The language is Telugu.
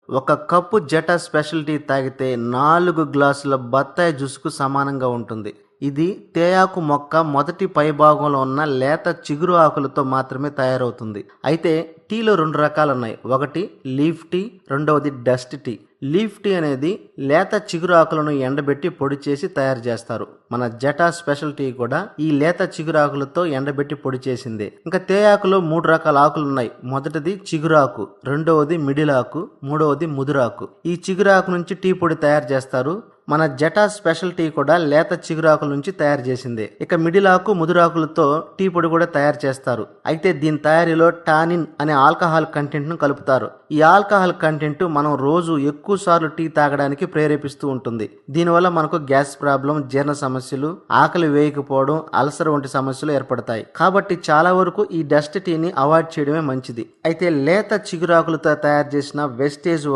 ఒక కప్పు జటా స్పెషల్ టీ తాగితే 4 గ్లాసుల బత్తాయి జ్యూసుకు సమానంగా ఉంటుంది. ఇది తేయాకు మొక్క మొదటి పైభాగంలో ఉన్న లేత చిగురు ఆకులతో మాత్రమే తయారవుతుంది. అయితే టీలో 2 రకాలున్నాయి. ఒకటి లీఫ్ టీ, రెండవది డస్ట్ టీ. లీఫ్ టీ అనేది లేత చిగురు ఆకులను ఎండబెట్టి పొడి చేసి తయారు చేస్తారు. మన జటా స్పెషల్ టీ కూడా ఈ లేత చిగురు ఆకులతో ఎండబెట్టి పొడి చేసిందే. ఇంకా తేయాకులో 3 రకాల ఆకులు ఉన్నాయి. మొదటిది చిగురాకు, రెండవది మిడిల్ ఆకు, మూడవది ముదురాకు. ఈ చిగురాకు నుంచి టీ పొడి తయారు చేస్తారు. మన జటా స్పెషల్ టీ కూడా లేత చిగురాకుల నుంచి తయారు చేసిందే. ఇక మిడిల్ ఆకు, ముదురాకులతో టీ పొడి కూడా తయారు చేస్తారు. అయితే దీని తయారీలో టానిన్ అనే ఆల్కహాల్ కంటెంట్ ను కలుపుతారు. ఈ ఆల్కహాల్ కంటెంట్ మనం రోజు ఎక్కువ సార్లు టీ తాగడానికి ప్రేరేపిస్తూ ఉంటుంది. దీనివల్ల మనకు గ్యాస్ ప్రాబ్లం, జీర్ణ సమస్యలు, ఆకలి వేయకపోవడం, అల్సర్ వంటి సమస్యలు ఏర్పడతాయి. కాబట్టి చాలా వరకు ఈ డస్ట్ టీని అవాయిడ్ చేయడమే మంచిది. అయితే లేత చిగురాకులతో తయారు చేసిన వెస్టేజ్